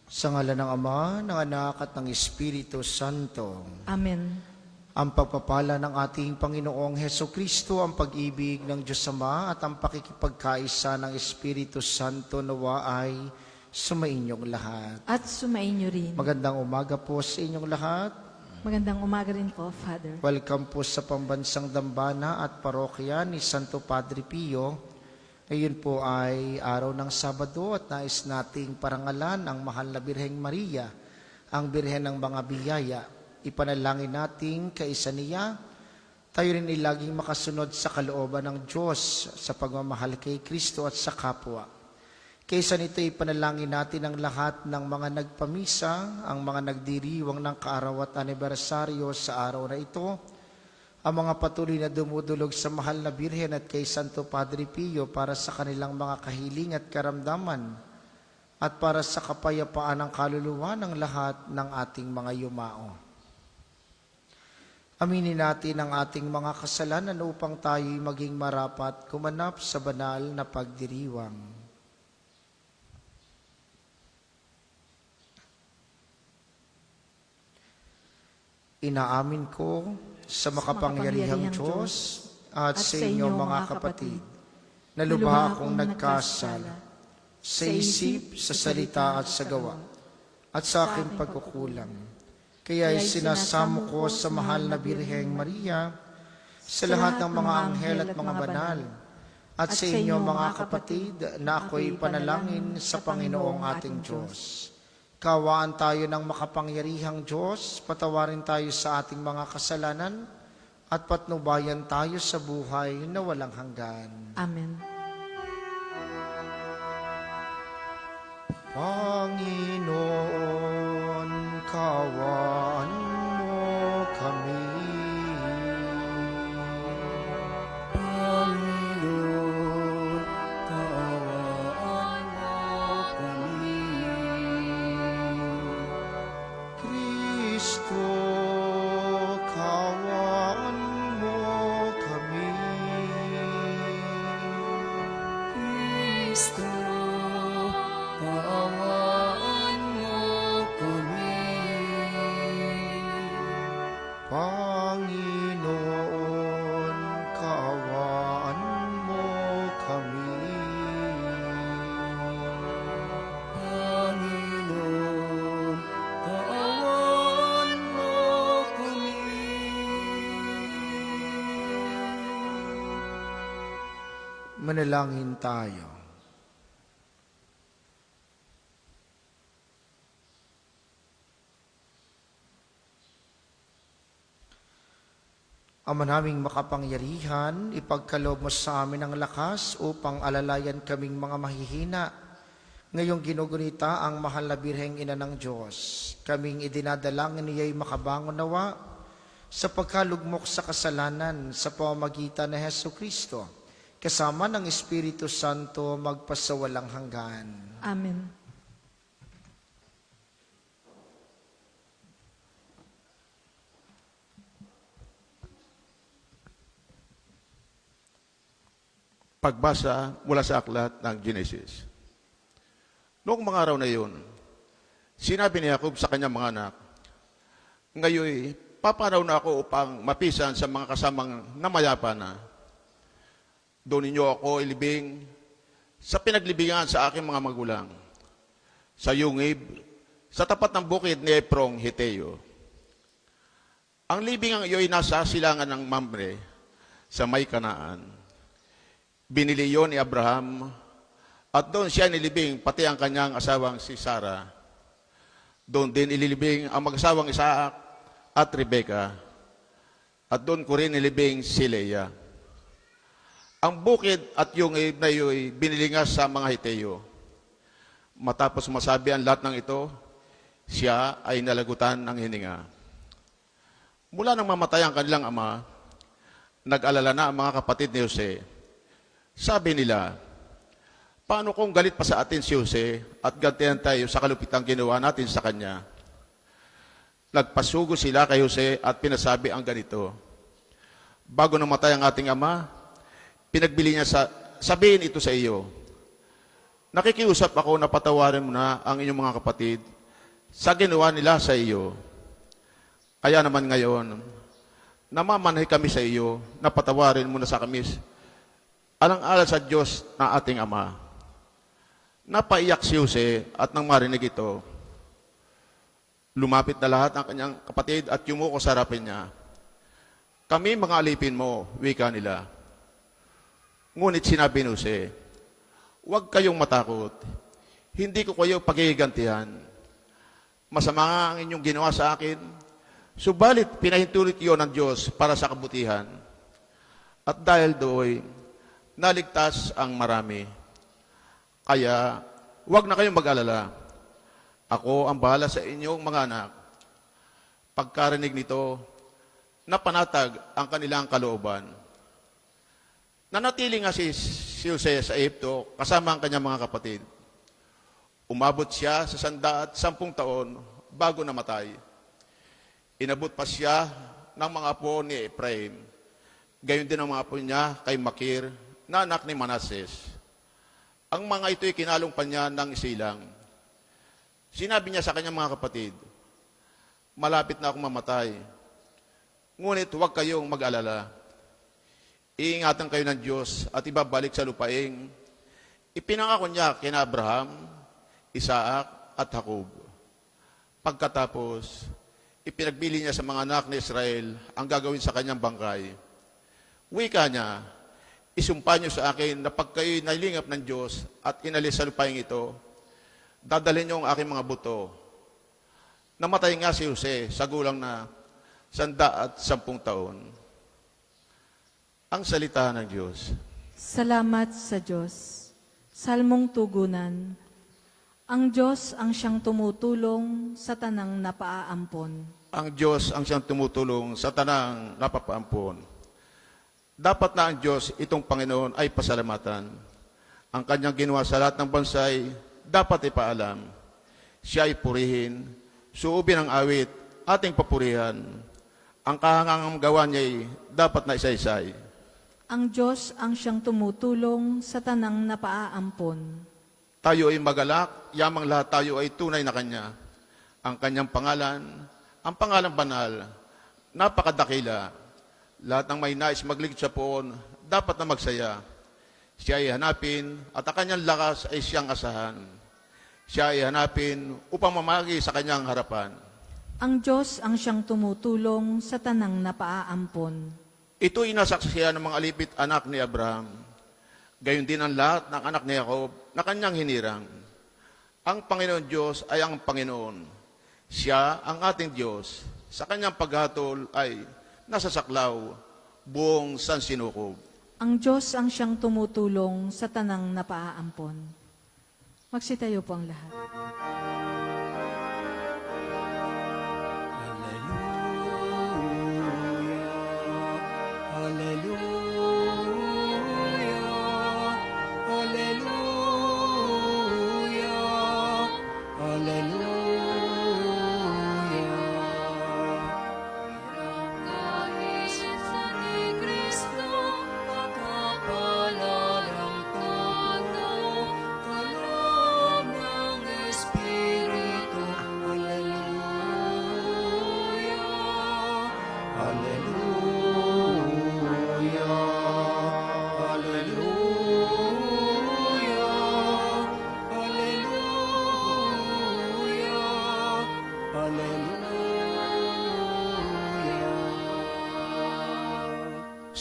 Sa ngalan ng Ama, ng Anak at ng Espiritu Santo. Amen. Ang pagpapala ng ating Panginoong Hesukristo, ang pag-ibig ng Diyos Ama at ang pakikipagkaisa ng Espiritu Santo nawa ay sumainyong lahat. At sumainyo rin. Magandang umaga po sa inyong lahat. Magandang umaga rin po, Father. Welcome po sa Pambansang Dambana at Parokya ni Santo Padre Pio. Ngayon po ay araw ng Sabado at nais nating parangalan ang mahal na Birheng Maria, ang Birhen ng mga biyaya. Ipanalangin nating kaisa niya, tayo rin ay laging makasunod sa kalooban ng Diyos sa pagmamahal kay Kristo at sa kapwa. Kaysa nito ipanalangin natin ang lahat ng mga nagpamisa, ang mga nagdiriwang ng kaaraw at anibersaryo sa araw na ito, ang mga patuloy na dumudulog sa mahal na Birhen at kay Santo Padre Pio para sa kanilang mga kahiling at karamdaman at para sa kapayapaan ng kaluluwa ng lahat ng ating mga yumao. Aminin natin ang ating mga kasalanan upang tayo'y maging marapat kumanap sa banal na pagdiriwang. Inaamin ko sa makapangyarihang Diyos at sa inyo mga kapatid, na lubha akong nagkasala sa isip, sa salita at sa gawa, at sa aking pagkukulang. Kaya'y sinasamo ko sa mahal na Birheng Maria, sa lahat ng mga anghel at mga banal, at sa inyo mga kapatid, na ako'y panalangin sa Panginoong ating Diyos. Kawaan tayo ng makapangyarihang Diyos, patawarin tayo sa ating mga kasalanan, at patnubayan tayo sa buhay na walang hanggan. Amen. Panginoon, kawaan mo kami. Panginoon, kaawaan mo kami. Kristo, kawaan mo kami. Kristo, kaawaan mo kami. Panginoon, kaawaan mo kami. Panginoon, kaawaan mo kami. Manalangin tayo. Ama naming makapangyarihan, ipagkaloob mo sa amin ang lakas upang alalayan kaming mga mahihina. Ngayong ginugunita ang mahal na Birheng Ina ng Diyos, kaming idinadalangin niya'y makabangon nawa sa pagkalugmok sa kasalanan sa pamamagitan ni Hesukristo, kasama ng Espiritu Santo magpasawalang hanggan. Amen. Pagbasa mula sa aklat ng Genesis. Noong mga araw na iyon, sinabi ni Jacob sa kanyang mga anak, "Ngayoy, papanaw na ako upang mapisan sa mga kasamang namayapa na. Doon ninyo ako ilibing sa pinaglibingan sa aking mga magulang, sa Yungib, sa tapat ng bukid ni Eprong Hiteo. Ang libingang iyo'y nasa silangan ng Mamre sa may Kanaan. Binili yon ni Abraham at doon siya nilibing pati ang kanyang asawang si Sarah. Doon din ililibing ang mag-asawang Isaac at Rebecca. At doon ko rin nilibing si Leah. Ang bukid at yung na iyo'y binili nga sa mga Hiteo. Matapos masabi ang lahat ng ito, siya ay nalagutan ng hininga. Mula nang mamatay ang kanilang ama, nag-alala na ang mga kapatid ni Jose. Sabi nila, paano kung galit pa sa atin si Jose at gantihan tayo sa kalupitang ginawa natin sa kanya? Nagpasugo sila kay Jose at pinasabi ang ganito, bago namatay ang ating ama, pinagbili niya sabihin ito sa iyo, nakikiusap ako na patawarin mo na ang inyong mga kapatid sa ginawa nila sa iyo. Kaya naman ngayon, namamanhay kami sa iyo, napatawarin mo na sa kami alang-alang sa Diyos na ating Ama. Napaiyak si Jose at nang marinig ito, lumapit na lahat ng kanyang kapatid at yumuko sa harapin niya. Kami mga alipin mo, wika nila. Ngunit sinabi ni Jose, huwag kayong matakot. Hindi ko kayo pagigantihan. Masama nga ang inyong ginawa sa akin. Subalit, pinahintulit iyon ng Diyos para sa kabutihan. At dahil doon, naligtas ang marami. Kaya, huwag na kayong mag-alala. Ako ang bahala sa inyong mga anak. Pagkarinig nito, napanatag ang kanilang kalooban. Nanatili nga si Jose sa Egypto kasama ang kanyang mga kapatid. Umabot siya sa 110 taon bago namatay. Inabot pa siya ng mga apo ni Ephraim. Gayon din ang mga apo niya kay Makir, na anak ni Manases. Ang mga ito'y kinalong pa niya ng isilang. Sinabi niya sa kanyang mga kapatid, malapit na akong mamatay. Ngunit huwag kayong mag-alala. Iingatan kayo ng Diyos at ibabalik sa lupaing. Ipinangako niya kina Abraham, Isaac at Jacob. Pagkatapos, ipinagbili niya sa mga anak ni Israel ang gagawin sa kanyang bangkay. Wika niya, isumpa niyo sa akin na pag kayo'y nalingap ng Diyos at inalis sa lupaing ito, dadalhin niyo ang aking mga buto. Namatay nga si Jose sa gulang na 110 taon. Ang salita ng Diyos. Salamat sa Diyos. Salmong tugunan. Ang Diyos ang siyang tumutulong sa tanang napaaampon. Ang Diyos ang siyang tumutulong sa tanang napapaampon. Dapat na ang Diyos, itong Panginoon, ay pasalamatan. Ang kanyang ginawa sa lahat ng bansay, dapat ipaalam. Siya ay purihin, suubin ang awit, ating papurihan. Ang kahangangang gawa niya ay dapat na isa-isay. Ang Diyos ang siyang tumutulong sa tanang napaaampon. Tayo ay magalak, yamang lahat tayo ay tunay na Kanya. Ang Kanyang pangalan, ang pangalang banal, napakadakila. Lahat ng may nais magligid sa poon, dapat na magsaya. Siya ay hanapin at ang Kanyang lakas ay siyang asahan. Siya ay hanapin upang mamagi sa Kanyang harapan. Ang Diyos ang siyang tumutulong sa tanang napaaampon. Ito'y nasaksihan ng mga alipit anak ni Abraham. Gayon din ang lahat ng anak ni Jacob na kanyang hinirang. Ang Panginoon Diyos ay ang Panginoon. Siya ang ating Diyos. Sa kanyang paghatol ay nasa saklaw, buong sansinukob. Ang Diyos ang siyang tumutulong sa tanang napaaampon. Magsitayo po ang lahat.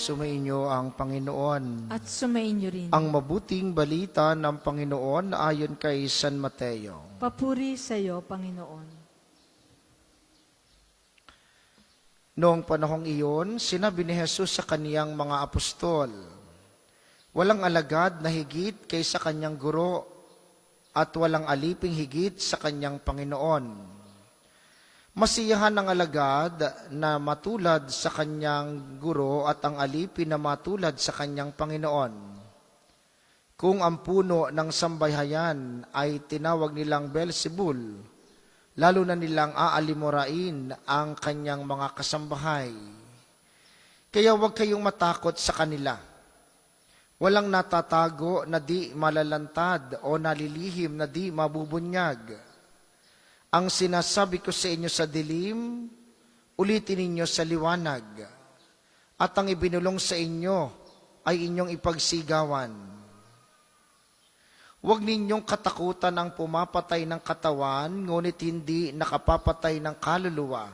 Sumainyo ang Panginoon. At sumainyo rin. Ang mabuting balita ng Panginoon ayon kay San Mateo. Papuri sa iyo, Panginoon. Noong panahong iyon, sinabi ni Jesus sa kaniyang mga apostol, walang alagad na higit kaysa kanyang guro at walang aliping higit sa kanyang Panginoon. Masiyahan ang alagad na matulad sa kanyang guro at ang alipin na matulad sa kanyang Panginoon. Kung ang puno ng sambahayan ay tinawag nilang Beelzebul, lalo na nilang aalimurain ang kanyang mga kasambahay. Kaya huwag kayong matakot sa kanila. Walang natatago na di malalantad o nalilihim na di mabubunyag. Ang sinasabi ko sa inyo sa dilim, ulitin ninyo sa liwanag. At ang ibinulong sa inyo ay inyong ipagsigawan. Huwag ninyong katakutan ang pumapatay ng katawan, ngunit hindi nakapapatay ng kaluluwa.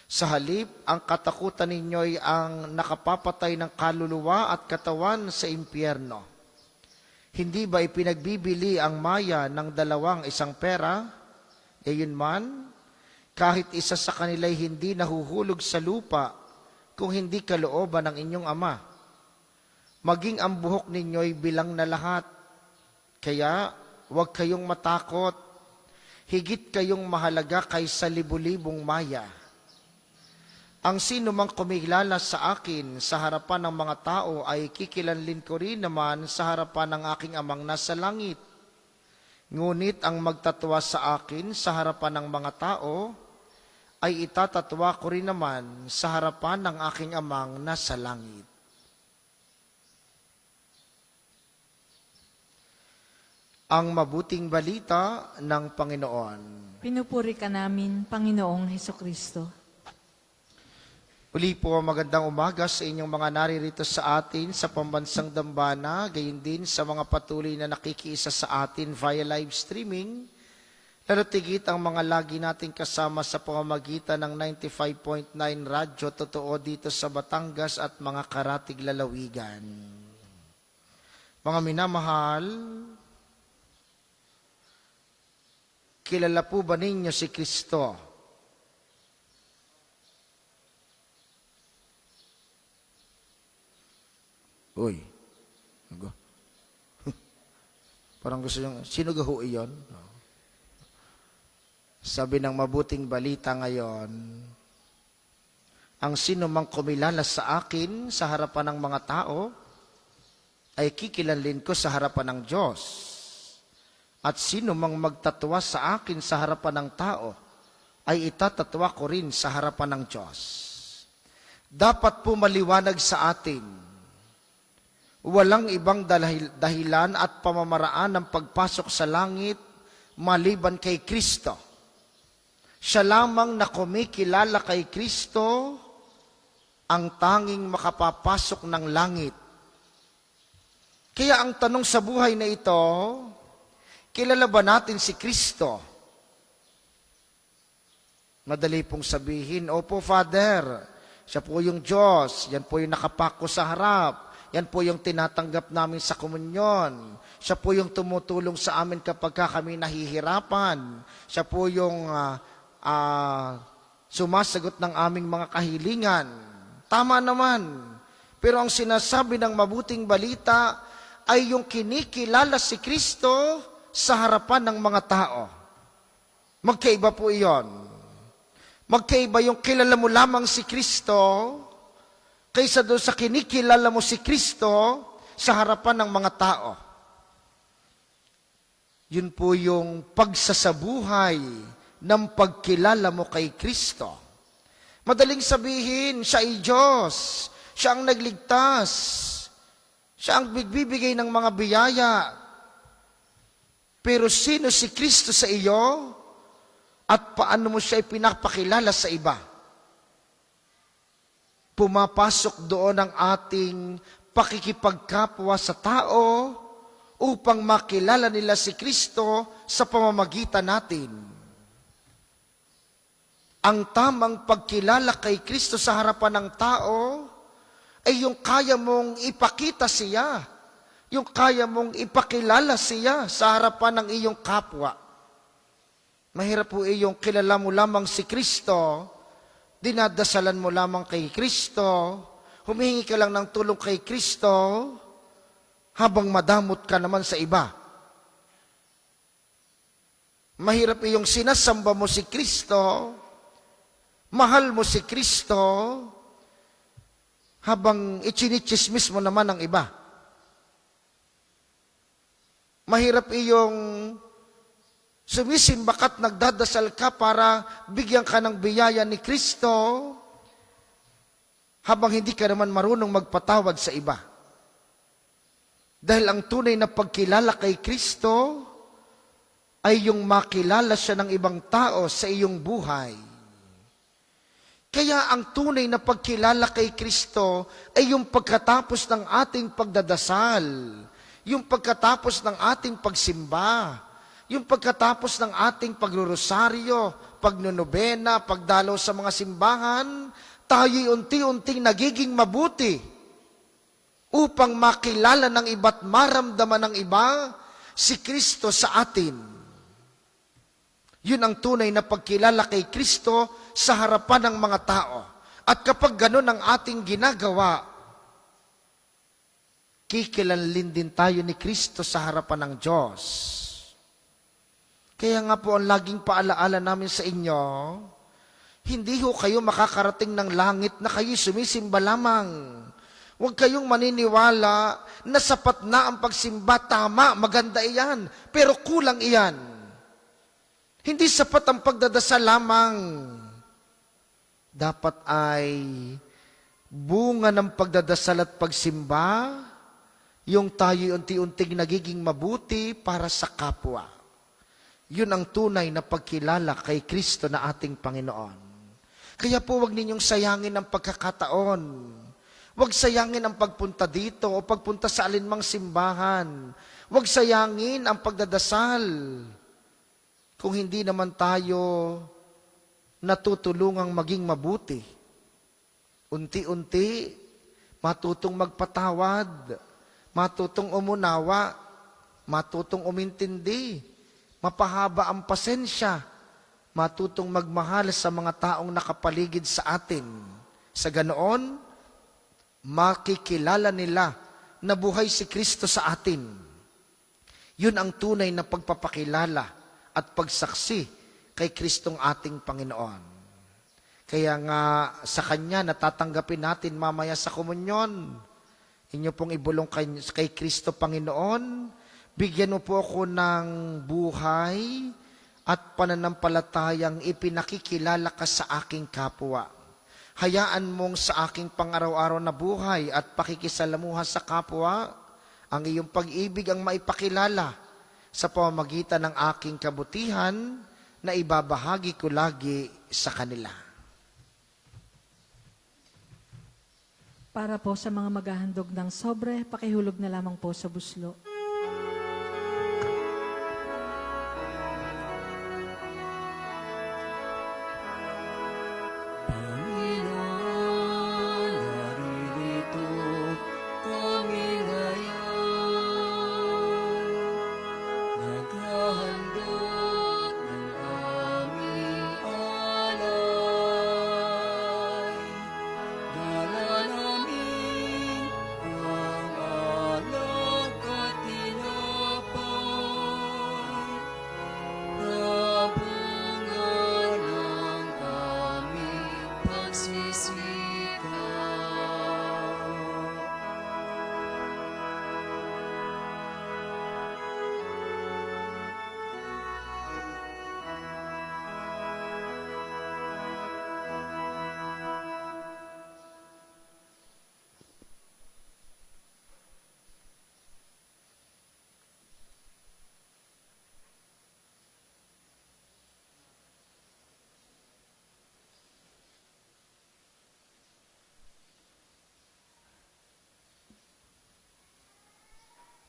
Sa halip, ang katakutan ninyo ay ang nakapapatay ng kaluluwa at katawan sa impyerno. Hindi ba ipinagbibili ang maya ng isang pera? Gayon man, kahit isa sa kanila'y hindi nahuhulog sa lupa kung hindi kalooban ng inyong Ama. Maging ang buhok ninyo'y bilang na lahat. Kaya, huwag kayong matakot. Higit kayong mahalaga kaysa libu-libong maya. Ang sino mang kumilala sa akin sa harapan ng mga tao ay kikilanlin ko rin naman sa harapan ng aking Amang nasa langit. Ngunit ang magtatwa sa akin sa harapan ng mga tao ay itatatwa ko rin naman sa harapan ng aking Amang nasa langit. Ang mabuting balita ng Panginoon. Pinupuri ka namin, Panginoong Hesukristo. Uli po, magandang umaga sa inyong mga naririto sa atin sa pambansang dambana, gayon din sa mga patuloy na nakikiisa sa atin via live streaming. Lalo tigit ang mga lagi nating kasama sa pamamagitan ng 95.9 Radyo Totoo dito sa Batangas at mga karatig lalawigan. Mga minamahal, kilala po ba ninyo si Kristo? Uy, parang gusto nyo, sino gaho iyon? Sabi ng mabuting balita ngayon, ang sino mang kumilala sa akin sa harapan ng mga tao, ay kikilanlin ko sa harapan ng Diyos. At sino mang magtatwa sa akin sa harapan ng tao, ay itatatwa ko rin sa harapan ng Diyos. Dapat po maliwanag sa atin, walang ibang dahilan at pamamaraan ng pagpasok sa langit maliban kay Kristo. Siya lamang na kumikilala kay Kristo ang tanging makapapasok ng langit. Kaya ang tanong sa buhay na ito, kilala ba natin si Kristo? Madali pong sabihin, opo Father, siya po yung Diyos, yan po yung nakapako sa harap. Yan po yung tinatanggap namin sa komunyon. Siya po yung tumutulong sa amin kapag kami nahihirapan. Siya po yung sumasagot ng aming mga kahilingan. Tama naman. Pero ang sinasabi ng mabuting balita ay yung kinikilala si Kristo sa harapan ng mga tao. Magkaiba po iyon. Magkaiba yung kilala mo lamang si Kristo kaysa doon sa kinikilala mo si Kristo sa harapan ng mga tao. Yun po yung pagsasabuhay ng pagkilala mo kay Kristo. Madaling sabihin, siya ay Diyos. Siya ang nagligtas. Siya ang bigbibigay ng mga biyaya. Pero sino si Kristo sa iyo? At paano mo siya ipinapakilala sa iba? Pumapasok doon ang ating pakikipagkapwa sa tao upang makilala nila si Kristo sa pamamagitan natin. Ang tamang pagkilala kay Kristo sa harapan ng tao ay yung kaya mong ipakita siya, yung kaya mong ipakilala siya sa harapan ng iyong kapwa. Mahirap po iyong kilala mo lamang si Kristo, dinadasalan mo lamang kay Kristo, humihingi ka lang ng tulong kay Kristo, habang madamot ka naman sa iba. Mahirap iyong sinasamba mo si Kristo, mahal mo si Kristo, habang ichinichismis mo naman ang iba. Mahirap iyong sumisimba ka't nagdadasal ka para bigyan ka ng biyaya ni Kristo, habang hindi ka naman marunong magpatawad sa iba. Dahil ang tunay na pagkilala kay Kristo ay yung makilala siya ng ibang tao sa iyong buhay. Kaya ang tunay na pagkilala kay Kristo ay yung pagkatapos ng ating pagdadasal, yung pagkatapos ng ating pagsimba, yung pagkatapos ng ating pagrorosaryo, pagnonobena, pagdalaw sa mga simbahan, tayo'y unti-unting nagiging mabuti upang makilala ng iba't maramdaman ng iba si Kristo sa atin. Yun ang tunay na pagkilala kay Kristo sa harapan ng mga tao. At kapag ganun ang ating ginagawa, kikilanlin din tayo ni Kristo sa harapan ng Diyos. Kaya nga po ang laging paalaala namin sa inyo, hindi ho kayo makakarating ng langit na kayo sumisimba lamang. Huwag kayong maniniwala na sapat na ang pagsimba. Tama, maganda iyan, pero kulang iyan. Hindi sapat ang pagdadasal lamang. Dapat ay bunga ng pagdadasal at pagsimba, yung tayo unti-unting nagiging mabuti para sa kapwa. Yun ang tunay na pagkilala kay Kristo na ating Panginoon. Kaya po wag ninyong sayangin ang pagkakataon. Wag sayangin ang pagpunta dito o pagpunta sa alinmang simbahan. Wag sayangin ang pagdadasal. Kung hindi naman tayo natutulungang maging mabuti. Unti-unti, matutong magpatawad, matutong umunawa, matutong umintindi, mapahaba ang pasensya, matutong magmahal sa mga taong nakapaligid sa atin. Sa ganoon, makikilala nila na buhay si Kristo sa atin. Yun ang tunay na pagpapakilala at pagsaksi kay Kristong ating Panginoon. Kaya nga sa Kanya natatanggapin natin mamaya sa komunyon. Inyo pong ibulong kay Kristo Panginoon, bigyan mo po ako ng buhay at pananampalatayang ipinakikilala ka sa aking kapwa. Hayaan mong sa aking pang-araw-araw na buhay at pakikisalamuha sa kapwa, ang iyong pag-ibig ang maipakilala sa pamamagitan ng aking kabutihan na ibabahagi ko lagi sa kanila. Para po sa mga maghahandog ng sobre, pakihulog na lamang po sa buslo. Panginoon, naririto kami ngayon. Naghahandog ng aming alay. Dala namin ang alak at tinapay. Nabunga ng aming pagsisikap.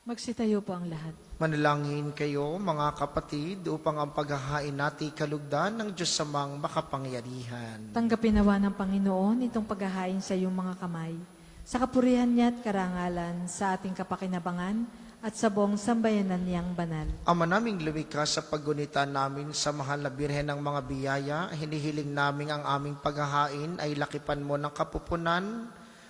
Magsitayo po ang lahat. Manalangin kayo, mga kapatid, upang ang paghahain natin kalugdan ng Diyos samang makapangyarihan. Tanggapin nawa ng Panginoon itong paghahain sa iyong mga kamay, sa kapurihan niya at karangalan, sa ating kapakinabangan, at sa buong sambayanan niyang banal. Ama naming lumikha, sa paggunita namin sa mahal na Birhen ng mga biyaya, hinihiling namin ang aming paghahain ay lakipan mo ng kapupunan,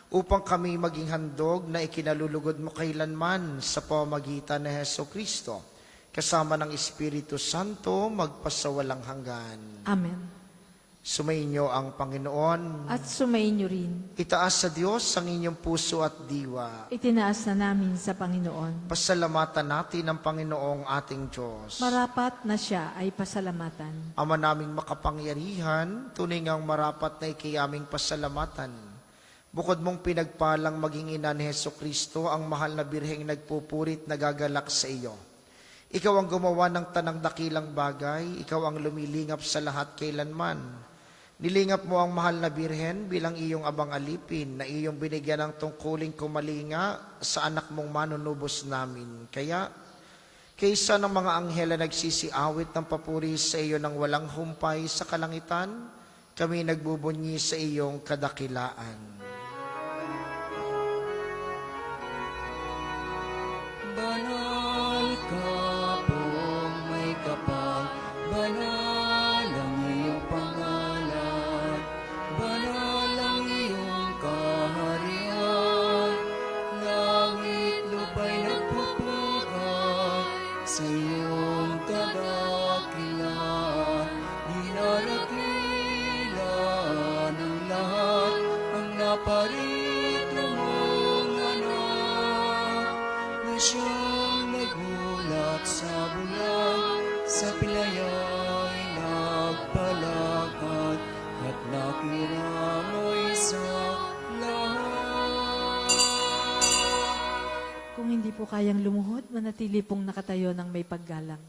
upang kami maging handog na ikinalulugod mo kailanman sa pamamagitan ni Heso Kristo, kasama ng Espiritu Santo, magpasawalang hanggan. Amen. Sumainyo ang Panginoon. At sumainyo rin. Itaas sa Diyos ang inyong puso at diwa. Itinaas na namin sa Panginoon. Pasalamatan natin ang Panginoong ating Diyos. Marapat na siya ay pasalamatan. Ama naming makapangyarihan, tunay ngang marapat na ikiyaming pasalamatan. Bukod mong pinagpalang maging ina ni Heso Kristo, ang mahal na birheng nagpupurit nagagalak sa iyo. Ikaw ang gumawa ng tanang dakilang bagay, ikaw ang lumilingap sa lahat kailanman. Nilingap mo ang mahal na birhen bilang iyong abang alipin na iyong binigyan ng tungkuling kumalinga sa anak mong manunubos namin. Kaya, kaysa ng mga anghel na nagsisiawit ng papuri sa iyo ng walang humpay sa kalangitan, kami nagbubunyi sa iyong kadakilaan. Banal ka pong may kapal, banal ang iyong pangalan, banal ang iyong kaharian, langit lupa'y nagpupugay sa iyong kadakilaan, dinarakilan ng lahat ang naparito mong anak, na siyang nagulat sa bulan, sa pilaya'y nagpalakad at nakiramay sa lahat. Kung hindi po kayang lumuhod, manatili pong nakatayo ng may paggalang.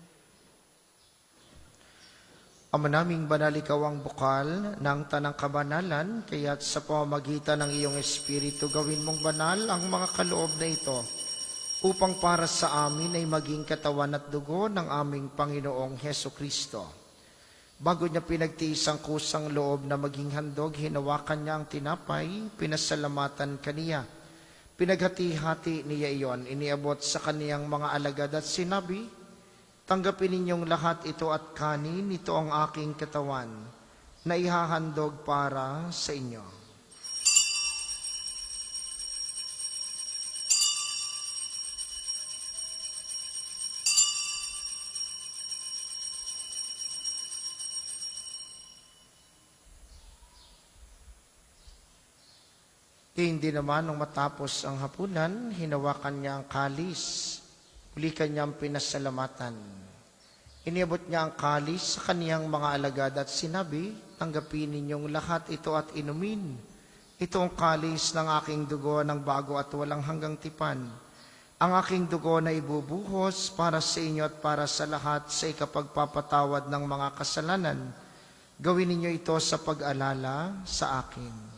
Ama naming banal, ikaw ang bukal ng tanang kabanalan, kaya't sa pamamagitan ng iyong Espiritu gawin mong banal ang mga kaloob na ito, upang para sa amin ay maging katawan at dugo ng aming Panginoong Heso Kristo. Bago niya pinagtiis ang kusang loob na maging handog, hinawakan niya ang tinapay, pinasalamatan kaniya. Pinaghati-hati niya iyon, iniabot sa kaniyang mga alagad at sinabi, "Tanggapin ninyong lahat ito at kanin, ito ang aking katawan, na ihahandog para sa inyo." Hindi naman nung matapos ang hapunan, hinawakan niya ang kalis, muli kanyang pinasalamatan. Iniabot niya ang kalis sa kaniyang mga alagad at sinabi, "Tanggapin ninyong lahat ito at inumin. Ito ang kalis ng aking dugo ng bago at walang hanggang tipan. Ang aking dugo na ibubuhos para sa inyo at para sa lahat sa ikapagpapatawad ng mga kasalanan. Gawin ninyo ito sa pag-alala sa akin."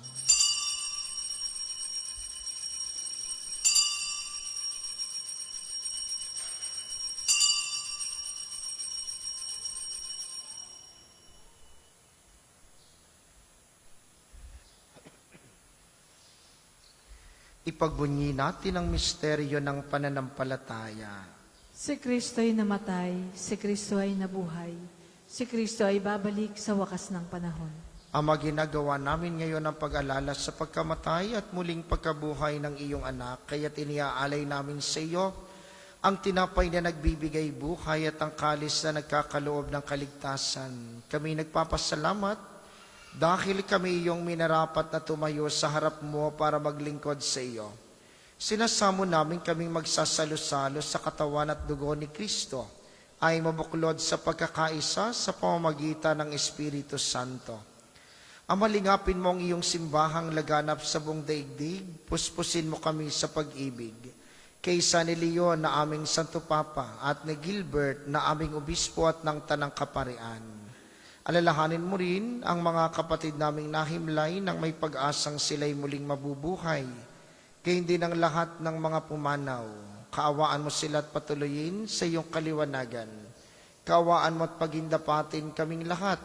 Ipagbunyi natin ang misteryo ng pananampalataya. Si Kristo ay namatay, si Kristo ay nabuhay, si Kristo ay babalik sa wakas ng panahon. Ama, ginagawa namin ngayon ang pag-alala sa pagkamatay at muling pagkabuhay ng iyong anak, kaya't iniaalay namin sa iyo ang tinapay na nagbibigay buhay at ang kalis na nagkakaloob ng kaligtasan. Kami nagpapasalamat dahil kami iyong minarapat na tumayo sa harap mo para maglingkod sa iyo. Sinasamo namin kaming magsasalo-salo sa katawan at dugo ni Kristo ay mabuklod sa pagkakaisa sa pamamagitan ng Espiritu Santo. Amalingapin mo ang iyong simbahang laganap sa buong daigdig, puspusin mo kami sa pag-ibig. Kaysa ni Leon na aming Santo Papa at ni Gilbert na aming obispo at ng Tanang Kaparian. Alalahanin mo rin ang mga kapatid naming nahimlay nang may pag-asang sila'y muling mabubuhay. Gayon din ang lahat ng mga pumanaw. Kaawaan mo sila at patuloyin sa iyong kaliwanagan. Kaawaan mo at pagindapatin kaming lahat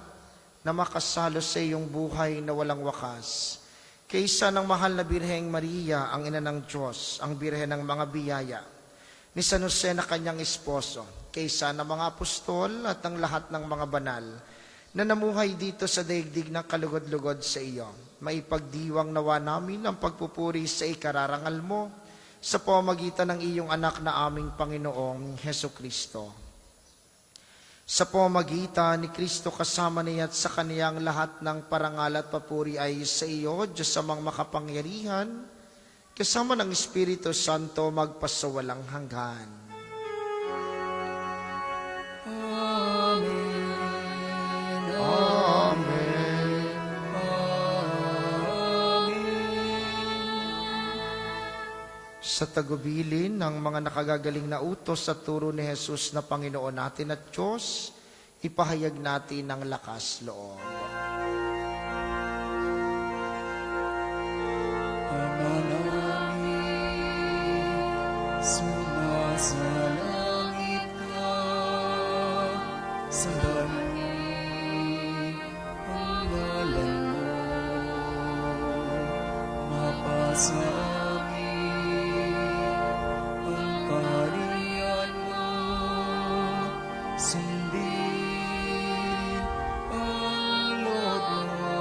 na makasalo sa iyong buhay na walang wakas. Kaysa ng mahal na Birheng Maria, ang ina ng Diyos, ang birhen ng mga biyaya, ni San Jose na kanyang esposo, kaysa ng mga apostol at ng lahat ng mga banal, na namuhay dito sa daigdig ng kalugod-lugod sa iyo. Maipagdiwang nawa namin ang pagpupuri sa ikararangal mo sa pamamagitan ng iyong anak na aming Panginoong Heso Kristo. Sa pamamagitan ni Kristo kasama niya at sa kaniyang lahat ng parangal at papuri ay sa iyo, Diyos amang makapangyarihan, kasama ng Espiritu Santo magpasawalang hanggan. Amen. Amen. Amen. sa tagubilin ng mga nakagagaling na utos sa turo ni Jesus na Panginoon natin at Diyos, ipahayag natin ng lakas loob. Ama namin, sumasalangit ka, sambahin ang ngalan mo, mapasa amin ang kaharian mo, sundin ang loob mo,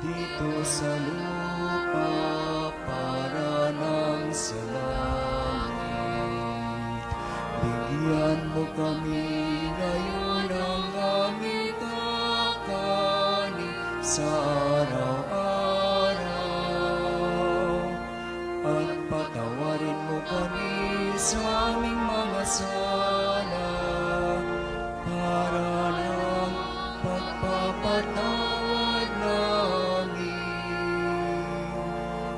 dito sa lupa para ng sa langit. Bigyan mo kami ngayon ng aming kakanin sa araw-araw. At patawarin mo kami sa aming mga sala para ng pagpapatawad namin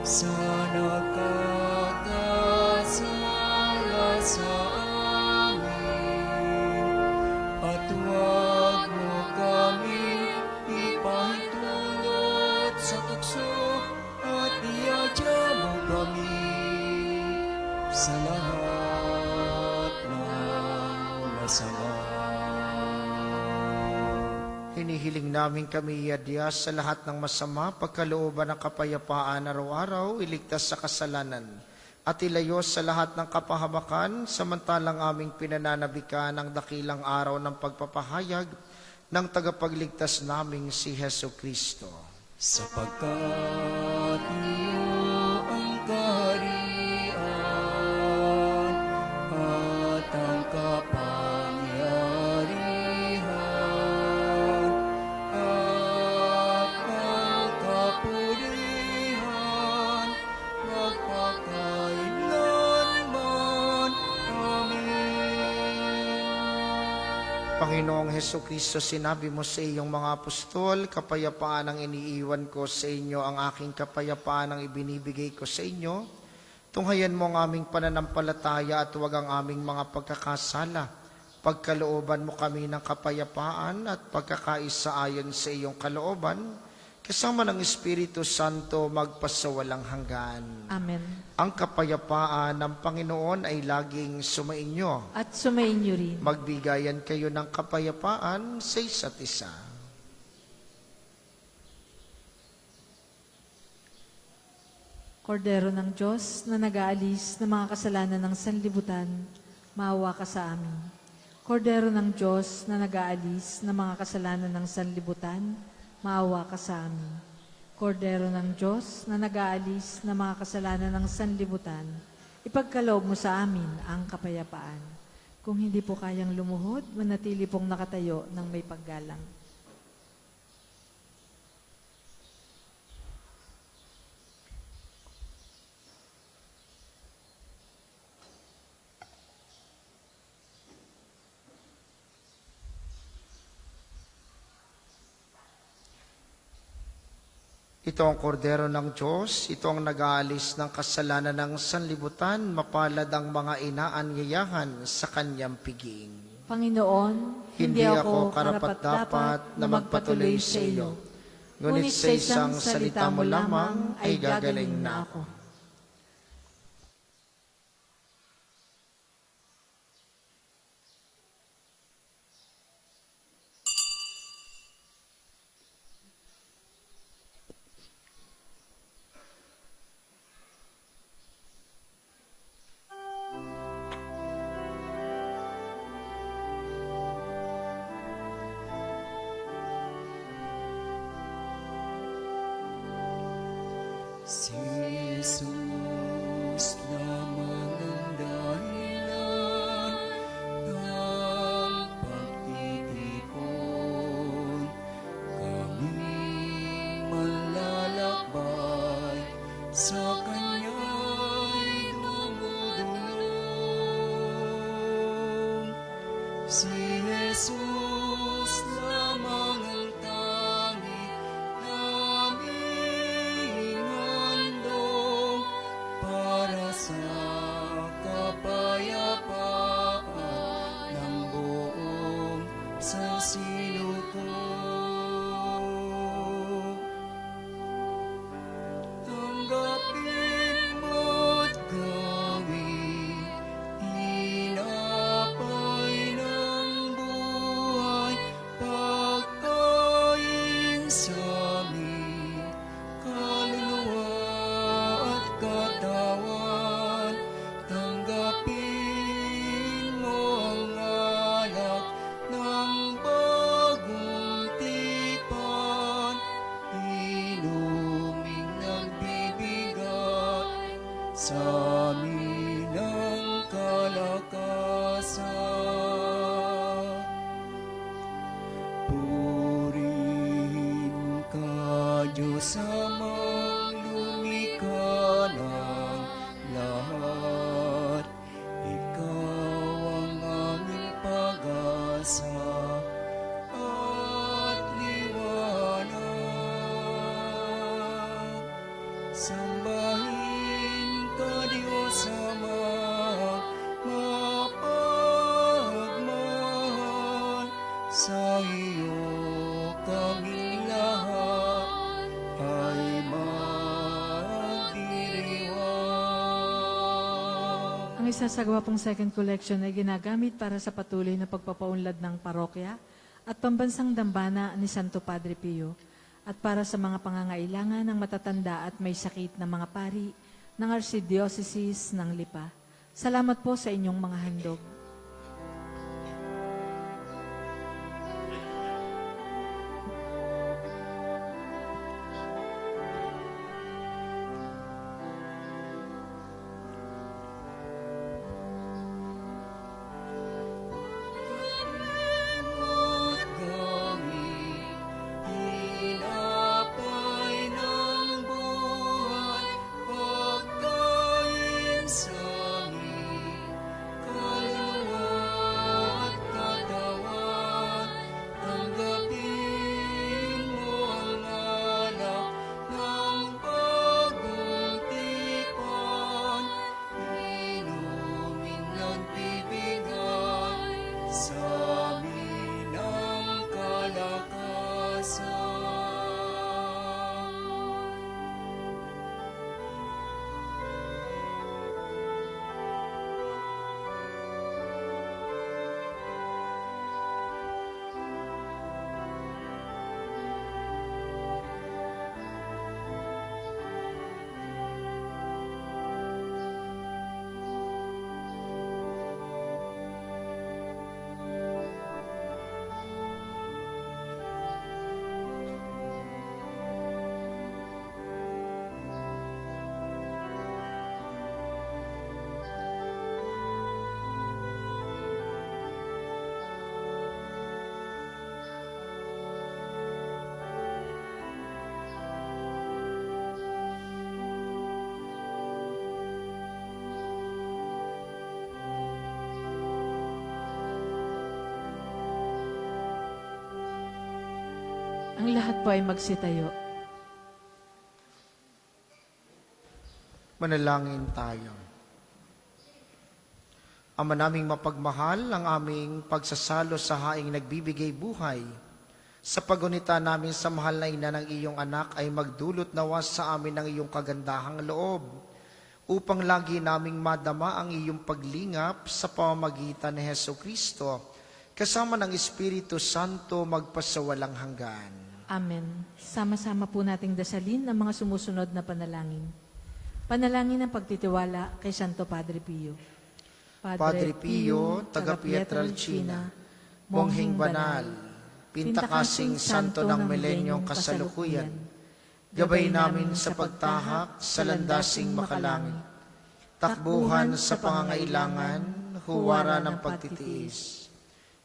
sa nakakasala sa amin. At huwag mo kami ipahintulot sa tukso at iadya mo kami sa lahat ng masama. Hinihiling namin kami iadya sa lahat ng masama, pagkalooban ng kapayapaan araw-araw, iligtas sa kasalanan, at ilayo sa lahat ng kapahamakan, samantalang aming pinananabikan ang dakilang araw ng pagpapahayag ng tagapagligtas naming si Heso Kristo. Sapagkat iyo ang kaharian at ang kapangyarihan at ang kapurihan magpakailanman. Amen. Panginoong Heso Kristo, sinabi mo sa iyong mga apostol, kapayapaan ang iniiwan ko sa inyo, ang aking kapayapaan ang ibinibigay ko sa inyo. Tunghayan mo ang aming pananampalataya at huwag ang aming mga pagkakasala. Pagkalooban mo kami ng kapayapaan at pagkakaisa ayon sa iyong kalooban, kasama ng Espiritu Santo magpasawalang hanggan. Amen. Ang kapayapaan ng Panginoon ay laging sumainyo. At sumainyo rin. Magbigayan kayo ng kapayapaan sa isa't isa. Kordero ng Diyos na nag-aalis ng mga kasalanan ng sanlibutan, maawa ka sa amin. Kordero ng Diyos na nag-aalis ng mga kasalanan ng sanlibutan, maawa ka sa amin. Kordero ng Diyos na nag-aalis ng mga kasalanan ng sanlibutan, ipagkaloob mo sa amin ang kapayapaan. Kung hindi po kayang lumuhod, manatili pong nakatayo ng may paggalang. Ito ang kordero ng Diyos, ito ang nag-aalis ng kasalanan ng sanlibutan, mapalad ang mga inaanyayahan sa kanyang piging. Panginoon, hindi ako karapat-dapat na magpatuloy sa iyo. Ngunit sa isang salita mo lamang ay gagaling na ako. Si Jesus lamang ang dahilan ng pagtitipon. Kami manlalakbay sa Kanya'y dumudulong. Si Jesus lamang ang tanging naming handog sa sinulog. Tanggapin mo't gawin, tinapay ng buhay, pagkain sa aming kaluluwa at katawan. Tanggapin mo ang alak ng bagong tipan, inuming nagbibigat sa amin ng kalakasan. Purihin ka, Diyos amang lumikha ng lahat. Ikaw ang aming pag-asa at liwanag. Sambahin ka, Diyos amang mapagmahal. Sa iyo kaming lahat ay magdiriwang. Ang isasagawa pong second collection ay ginagamit para sa patuloy na pagpapaunlad ng parokya at pambansang dambana ni Santo Padre Pio at para sa mga pangangailangan ng matatanda at may sakit na mga pari ng Archdiocese ng Lipa. Salamat po sa inyong mga handog. Mo't gawin, tinapay ng buhay, pagkain sa aming kaluluwa at katawan. Tanggapin mo ang alak ng bagong tipan, inuming nagbibigay sa amin ang kalakasan. Ang lahat po ay magsitayo. Manalangin tayo. Ama naming mapagmahal, ang aming pagsasalo sa haing nagbibigay buhay, sa pagunita namin sa mahal na ina ng iyong anak ay magdulot nawa sa amin ng iyong kagandahang loob, upang lagi naming madama ang iyong paglingap sa pamamagitan ni Heso Kristo, kasama ng Espiritu Santo magpasawalang hanggan. Amen. Sama-sama po nating dasalin ang mga sumusunod na panalangin. Panalangin ng pagtitiwala kay Santo Padre Pio. Padre Pio, taga Pietrelcina, Monghing Banal, Pintakasing Santo ng Milenyong Kasalukuyan, gabay namin sa pagtahak sa landasing makalangit, takbuhan sa pangangailangan, huwara ng pagtitiis.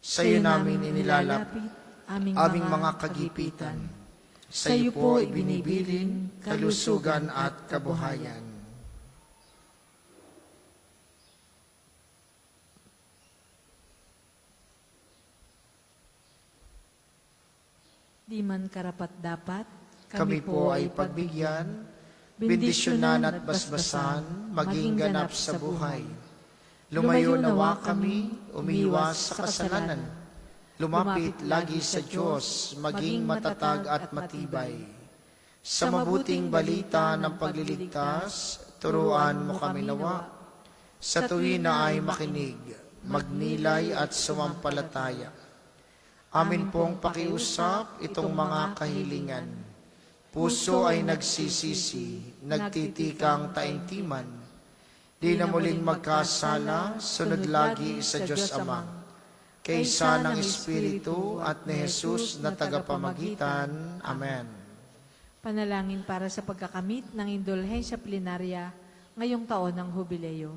Sa iyo namin inilalapit aming mga kagipitan. Sa iyo po ibinibilin kalusugan at kabuhayan. Di man karapat-dapat, Kami po ay pagbigyan, bendisyonan at basbasan, maging ganap sa buhay. Lumayo nawa kami, umiwas sa kasalanan, Lumapit lagi sa Diyos, maging matatag at matibay. Sa mabuting balita ng pagliligtas, turuan mo kami nawa. Sa tuwi na ay makinig, magnilay at sumampalataya. Amin pong pakiusap itong mga kahilingan. Puso ay nagsisisi, nagtitikang taimtiman. Di na muling magkasala, sunod lagi sa Diyos Amang. Kaysa ng Espiritu at ni Jesus na tagapamagitan. Amen. Panalangin para sa pagkakamit ng indulhensya plenarya ngayong taon ng Hubileo.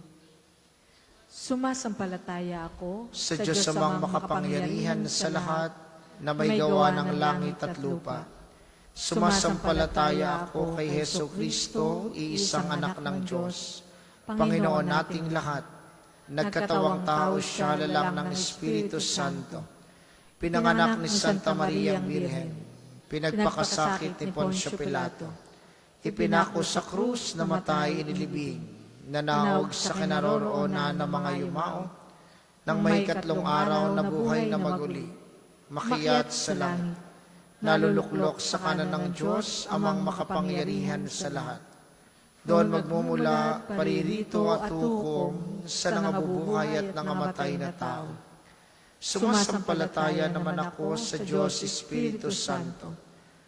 Sumasampalataya ako Sa Diyos Amang makapangyarihan sa lahat na may gawa ng langit at lupa. Sumasampalataya ako kay Hesu Kristo, iisang anak ng Diyos, Panginoon nating lahat. Nagkatawang tao siya lalang ng Espiritu Santo. Pinanganak ni Santa Maria ang Birhen. Pinagpakasakit ni Poncio Pilato. Ipinako sa krus, namatay, inilibing. Nanahog sa kinaroroonan ng mga yumao. Nang may katlong araw na buhay na maguli. Makiat sa langit. Naluluklok sa kanan ng Diyos, amang makapangyarihan sa lahat. Doon magmumula, paririto at hukom sa nangabubuhay at nangamatay na tao. Sumasampalataya naman ako sa Diyos Espiritu Santo,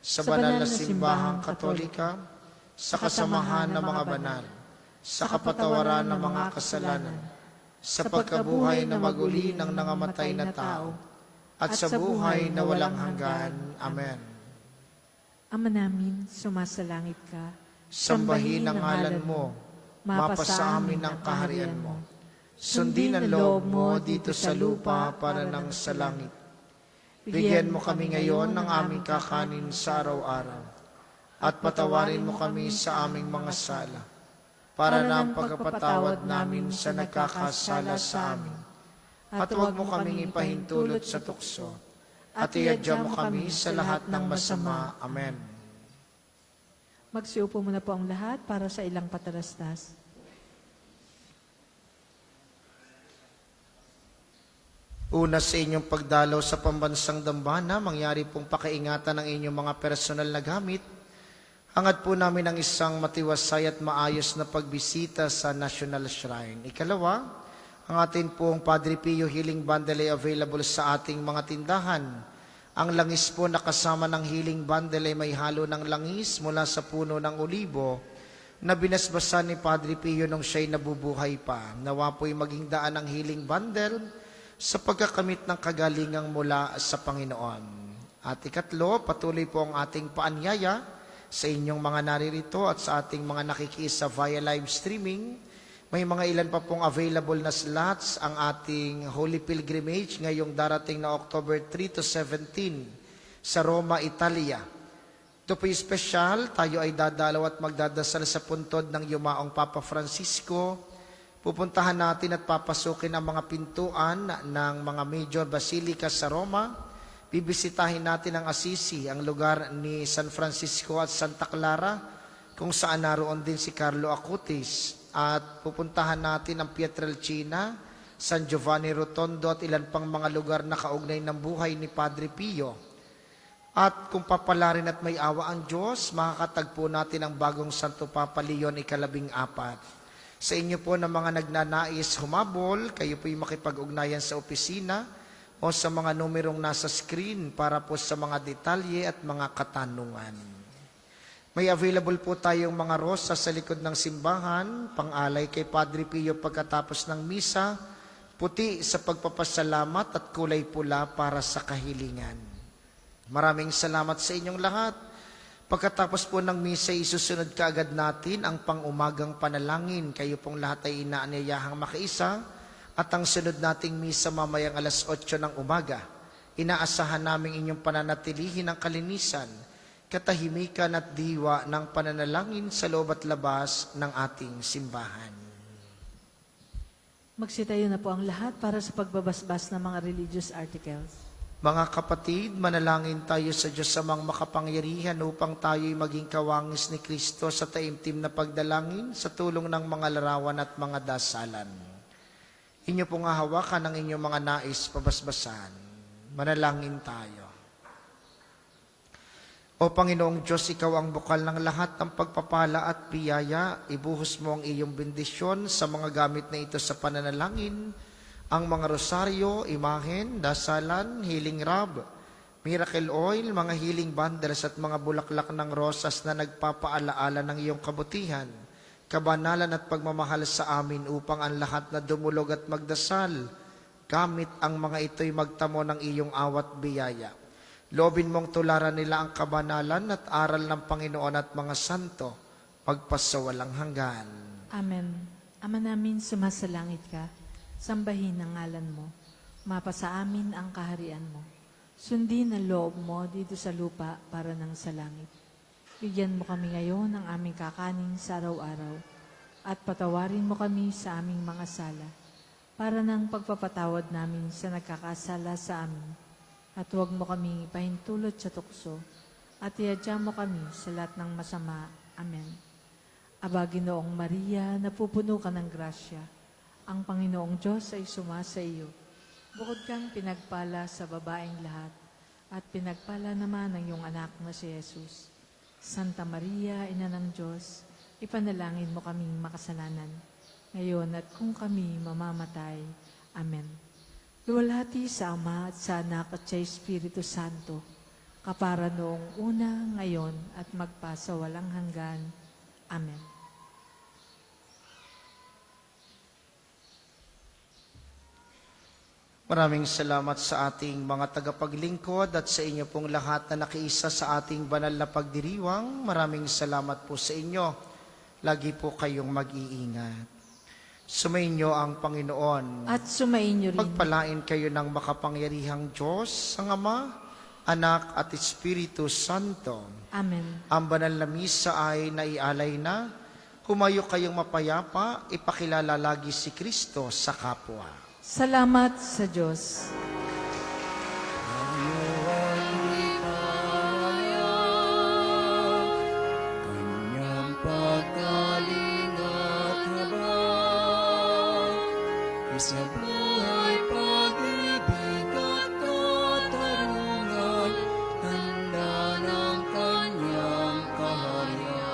sa banal na simbahang katolika, sa kasamahan ng mga banal, sa kapatawaran ng mga kasalanan, sa pagkabuhay na maguli ng nangamatay na tao, at sa buhay na walang hanggan. Amen. Ama namin, sumasalangit ka. Sambahin ang ngalan mo, mapasa amin ang kaharian mo. Sundin ang loob mo dito sa lupa para nang sa langit. Bigyan mo kami ngayon ng aming kakanin sa araw-araw. At patawarin mo kami sa aming mga sala, para na ang pagkapatawad namin sa nagkakasala sa amin. At huwag mo kaming ipahintulot sa tukso, at iadya mo kami sa lahat ng masama. Amen. Magsiupo muna po ang lahat para sa ilang patalastas. Una sa inyong pagdalaw sa pambansang dambana, mangyari pong pakaingatan ng inyong mga personal na gamit. Hangad po namin ang isang matiwasay at maayos na pagbisita sa National Shrine. Ikalawa, ang atin pong Padre Pio Healing Bundle ay available sa ating mga tindahan. Ang langis po na kasama ng healing bundle ay may halo ng langis mula sa puno ng olibo na binasbasan ni Padre Pio nung siya'y nabubuhay pa. Nawa po'y maging daan ng healing bundle sa pagkakamit ng kagalingang mula sa Panginoon. At ikatlo, patuloy po ang ating paanyaya sa inyong mga naririto at sa ating mga nakikiisa via live streaming. May mga ilan pa pong available na slots ang ating Holy Pilgrimage ngayong darating na October 3 to 17 sa Roma, Italia. Ito po yung special. Tayo ay dadalaw at magdadasal sa puntod ng yumaong Papa Francisco. Pupuntahan natin at papasukin ang mga pintuan ng mga major basilica sa Roma. Bibisitahin natin ang Assisi, ang lugar ni San Francisco at Santa Clara, kung saan naroon din si Carlo Acutis. At pupuntahan natin ang Pietrelcina, San Giovanni Rotondo at ilan pang mga lugar na kaugnay ng buhay ni Padre Pio. At kung papalarin at may awa ang Diyos, makakatagpo natin ang bagong Santo Papa Leon ika-14. Sa inyo po na mga nagnanais humabol, kayo po'y makipag-ugnayan sa opisina o sa mga numerong nasa screen para po sa mga detalye at mga katanungan. May available po tayong mga rosa sa likod ng simbahan, pang-alay kay Padre Pio pagkatapos ng misa, puti sa pagpapasalamat at kulay pula para sa kahilingan. Maraming salamat sa inyong lahat. Pagkatapos po ng misa, isusunod kaagad natin ang pang-umagang panalangin. Kayo pong lahat ay inaanyayahang makiisa at ang sunod nating misa mamayang alas 8 ng umaga. Inaasahan namin inyong pananatilihin ang kalinisan, katahimikan at diwa ng pananalangin sa loob at labas ng ating simbahan. Magsitayo na po ang lahat para sa pagbabasbas ng mga religious articles. Mga kapatid, manalangin tayo sa Diyos Amang makapangyarihan upang tayo'y maging kawangis ni Kristo sa taimtim na pagdalangin sa tulong ng mga larawan at mga dasalan. Inyo pong hahawakan ang inyong mga nais pabasbasan. Manalangin tayo. O Panginoong Diyos, Ikaw ang bukal ng lahat ng pagpapala at biyaya. Ibuhos mo ang iyong bendisyon sa mga gamit na ito sa pananalangin, ang mga rosaryo, imahen, dasalan, healing rub, miracle oil, mga healing bundles at mga bulaklak ng rosas na nagpapaalaala ng iyong kabutihan, kabanalan at pagmamahal sa amin upang ang lahat na dumulog at magdasal, gamit ang mga ito'y magtamo ng iyong awat biyaya. Loobin mong tularan nila ang kabanalan at aral ng Panginoon at mga santo, pagpasawalang hanggan. Amen. Ama namin, sumasalangit ka. Sambahin ang ngalan mo. Mapasa amin ang kaharian mo. Sundin ang loob mo dito sa lupa para nang sa langit. Bigyan mo kami ngayon ng aming kakanin sa araw-araw at patawarin mo kami sa aming mga sala para nang pagpapatawad namin sa nagkakasala sa amin. At huwag mo kami pahintulot sa tukso at iadya mo kami sa lahat ng masama. Amen. Aba, Ginoong Maria, napupuno ka ng grasya. Ang Panginoong Diyos ay sumasa iyo. Bukod kang pinagpala sa babaeng lahat, at pinagpala naman ang iyong anak na si Jesus. Santa Maria, Ina ng Diyos, ipanalangin mo kaming makasalanan, ngayon at kung kami mamamatay. Amen. Luwalhati sa Ama at sa Anak at sa Espiritu Santo, kapara noong una, ngayon at magpasawalang hanggan. Amen. Maraming salamat sa ating mga tagapaglingkod at sa inyo pong lahat na nakiisa sa ating banal na pagdiriwang. Maraming salamat po sa inyo. Lagi po kayong mag-iingat. Sumainyo ang Panginoon. At sumainyo rin. Pagpalain kayo ng makapangyarihang Diyos, ang Ama, Anak at Espiritu Santo. Amen. Ang banal na misa ay naialay na. Humayo kayong mapayapa, ipakilala lagi si Kristo sa kapwa. Salamat sa Diyos. Kanyang pagkaling at habag, sa buhay, pag-ibig at katarungan, handa ng kanyang kaharian.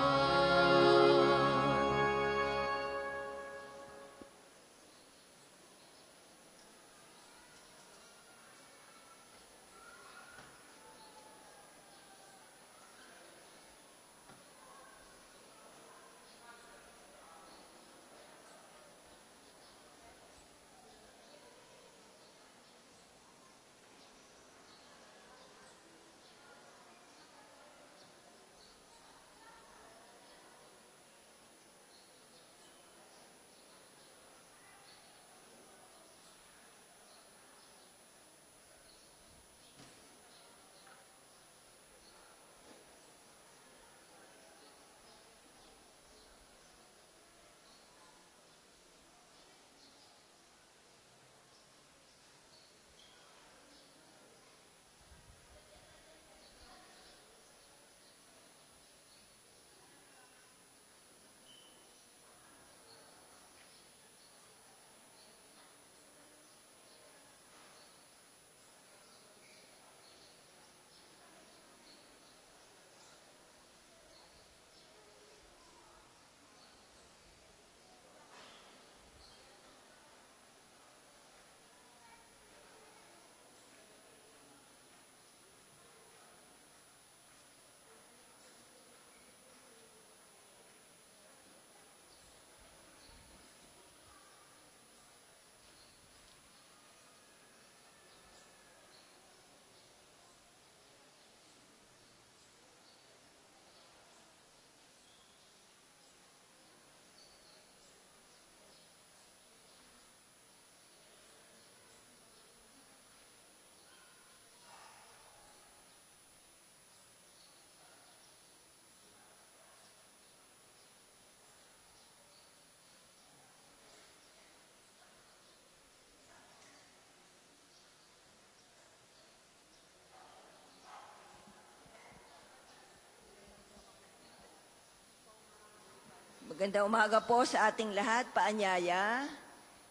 Magandang umaga po sa ating lahat, paanyaya.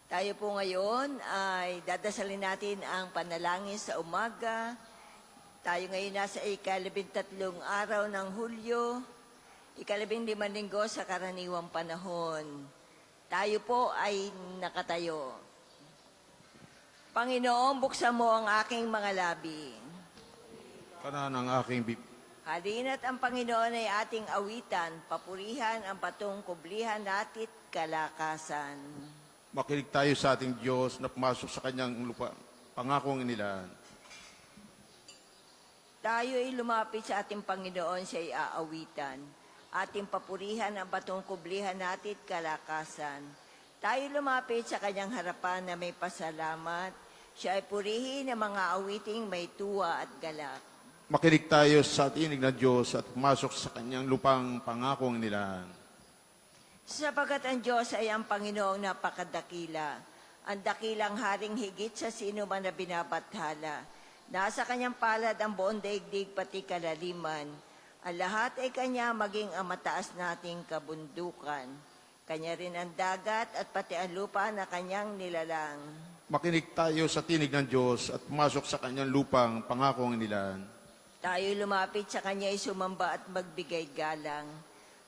Tayo po ngayon ay dadasalin natin ang panalangin sa umaga. Tayo ngayon nasa ika-13 araw ng Hulyo, ika-15 linggo sa karaniwang panahon. Tayo po ay nakatayo. Panginoon, buksan mo ang aking mga labi. Kanan ang aking Halina't ang Panginoon ay ating awitan, papurihan ang patungkublihan natit kalakasan. Makinig tayo sa ating Diyos na pumasok sa kanyang lupa. Pangakong inilaan. Tayo ay lumapit sa ating Panginoon, siya ay aawitan. Ating papurihan ang patungkublihan natit kalakasan. Tayo lumapit sa kanyang harapan na may pasalamat. Siya ay purihin ang mga awiting may tuwa at galak. Makinig tayo sa tinig ng Diyos at pumasok sa kanyang lupang pangakong inilaan. Sapagat ang Diyos ay ang Panginoong napakadakila, ang dakilang haring higit sa sino man na binabathala. Nasa kanyang palad ang buong daigdig pati kalaliman. Ang lahat ay kanya maging ang mataas nating kabundukan. Kanya rin ang dagat at pati ang lupa na kanyang nilalang. Makinig tayo sa tinig ng Diyos at pumasok sa kanyang lupang pangakong inilaan. Tayo lumapit sa kanya ay sumamba at magbigay galang.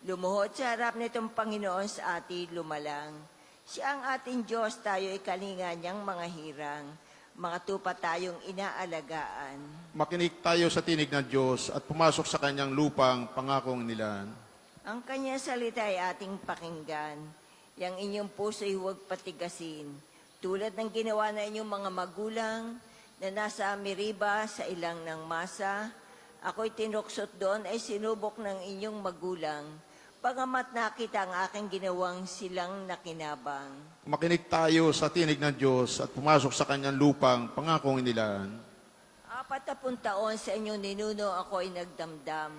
Lumuhod sa harap nitong Panginoon sa atin lumalang. Siya ang ating Diyos, tayo ay kalinga niyang mga hirang. Mga tupa tayong inaalagaan. Makinig tayo sa tinig ng Diyos at pumasok sa kanyang lupang pangakong inilaan. Ang kanyang salita ay ating pakinggan. Yang inyong puso'y huwag patigasin. Tulad ng ginawa na inyong mga magulang na nasa Meriba sa ilang ng masa, ako'y tinuksot doon ay sinubok ng inyong magulang. Pagamat nakita ang aking ginawang silang nakinabang. Makinig tayo sa tinig ng Diyos at pumasok sa kanyang lupang pangakong inilaan. 40 taon sa inyong ninuno ako ay nagdamdam.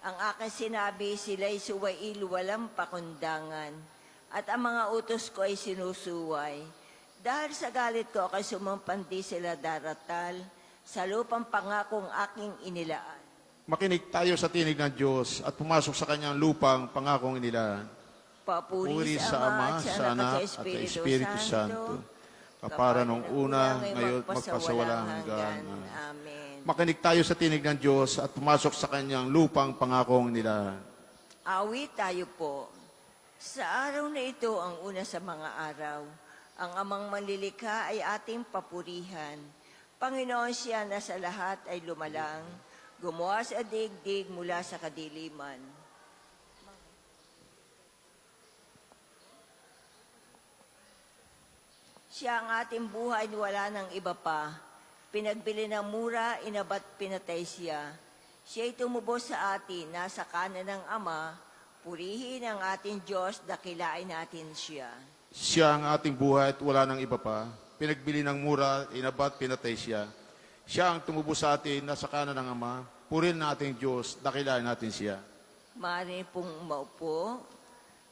Ang aking sinabi, sila'y suwail walang pakundangan. At ang mga utos ko ay sinusuway. Dahil sa galit ko ako'y sumampandi sila daratal sa lupang pangakong aking inilaan. Makinig tayo sa tinig ng Diyos at pumasok sa kanyang lupang pangakong inilaan. Papuri sa Ama, sa Anak, at sa Espiritu Santo, kapara nung una, ngayon, magpasawalang hanggan. Amen. Makinig tayo sa tinig ng Diyos at pumasok sa kanyang lupang pangakong inilaan. Awit tayo po. Sa araw na ito, ang una sa mga araw, ang amang manlilikha ay ating papurihan. Panginoon, siya na sa lahat ay lumalang, gumawa sa digdig mula sa kadiliman. Siya ang ating buhay, wala ng iba pa. Pinagbili ng mura, inabat pinatay siya. Siya'y tumubos sa atin, nasa kanan ng Ama, purihin ang ating Diyos, dakilain natin siya. Siya ang ating buhay at wala ng iba pa. Pinagbili ng mura, inabat, pinatay siya. Siya ang tumubos sa atin, nasa kanan ng Ama. Purin na ating Diyos, dakilain natin siya. Maaari pong maupo.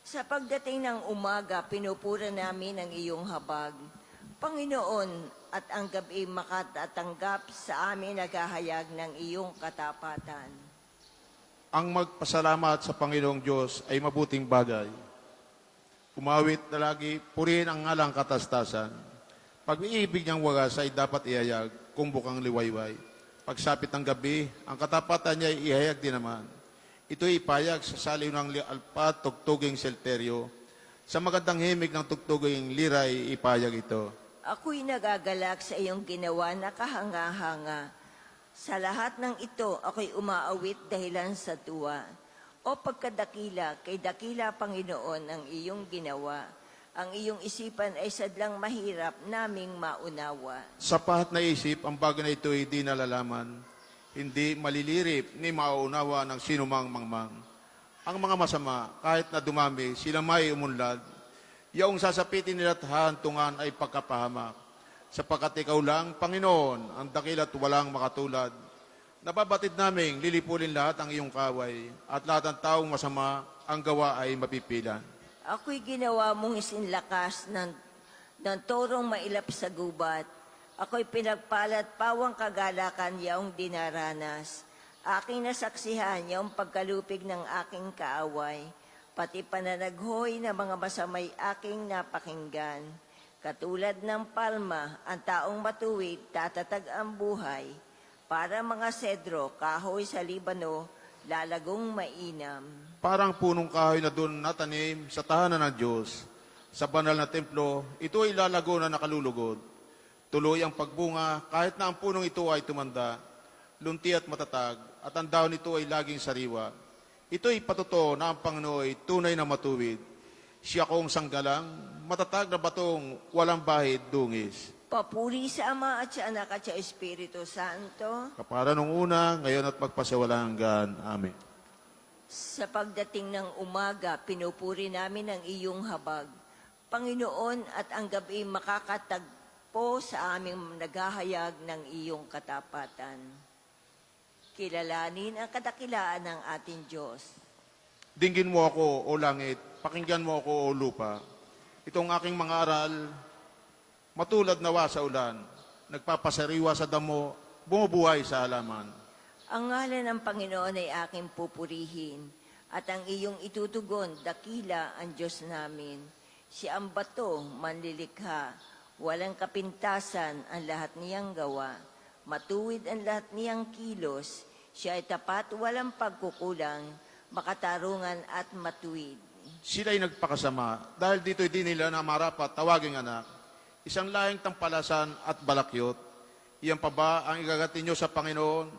Sa pagdating ng umaga, pinupura namin ang iyong habag. Panginoon, at ang gabi makatatanggap sa amin naghahayag ng iyong katapatan. Ang magpasalamat sa Panginoong Diyos ay mabuting bagay. Umawit na lagi, purihin ang ngalang katastasan. Pag-iibig niyang wagas ay dapat ihayag kung bukang liwayway. Pagsapit ng gabi, ang katapatan niya ay ihayag din naman. Ito'y ipayag sa saliw ng alpa, tugtuging selteryo. Sa magandang himig ng tugtuging liray, ipayag ito. Ako'y nagagalak sa iyong ginawa na kahanga-hanga. Sa lahat ng ito, ako'y umaawit dahilan sa tuwa. O pagkadakila, kay dakila Panginoon ang iyong ginawa. Ang iyong isipan ay sadlang mahirap naming maunawa. Sa pahat na isip, ang bagay na ito ay di nalalaman. Hindi malilirip ni mauunawa ng sinumang mangmang. Ang mga masama, kahit na dumami, sila may umunlad. Yaong sasapitin nila at hantungan ay pagkapahamak. Sapagkat ikaw lang, Panginoon, ang dakila't walang makatulad. Nababatid naming lilipulin lahat ang iyong kaway at lahat ng taong masama ang gawa ay mapipilan. Ako'y ginawa mong isinlakas ng torong mailap sa gubat. Ako'y pinagpalat pawang kagalakan yaong dinaranas. Aking nasaksihan yaong pagkalupig ng aking kaaway. Pati pananaghoy na mga masamay aking napakinggan. Katulad ng palma, ang taong matuwid, tatatag ang buhay. Para mga sedro, kahoy sa Libano, lalagong mainam. Parang punong kahoy na doon natanim sa tahanan ng Diyos. Sa banal na templo, ito ay lalago na nakalulugod. Tuloy ang pagbunga kahit na ang punong ito ay tumanda, lunti at matatag, at ang dahon nito ay laging sariwa. Ito ay patuto na ang Panginoon ay tunay na matuwid. Siya kong sanggalang, matatag na batong walang bahid dungis. Papuri sa Ama at sa Anak at sa Espiritu Santo. Kapara nung una, ngayon at magpasawalang hanggan. Amen. Sa pagdating ng umaga, pinupuri namin ang iyong habag. Panginoon, at ang gabi makakatagpo sa aming naghahayag ng iyong katapatan. Kilalanin ang kadakilaan ng ating Diyos. Dinggin mo ako, o langit, pakinggan mo ako, o lupa. Itong aking mga aral, matulad nawa sa ulan, nagpapasariwa sa damo, bumubuhay sa halaman. Ang ngalan ng Panginoon ay aking pupurihin, at ang iyong itutugon, dakila ang Diyos namin. Siya ang bato, manlilikha, walang kapintasan ang lahat niyang gawa. Matuwid ang lahat niyang kilos, siya ay tapat, walang pagkukulang, makatarungan at matuwid. Sila'y nagpakasama, dahil dito'y di nila na marapat tawaging anak. Isang lahing tampalasan at balakyot. Iyan pa ba ang igagati nyo sa Panginoon?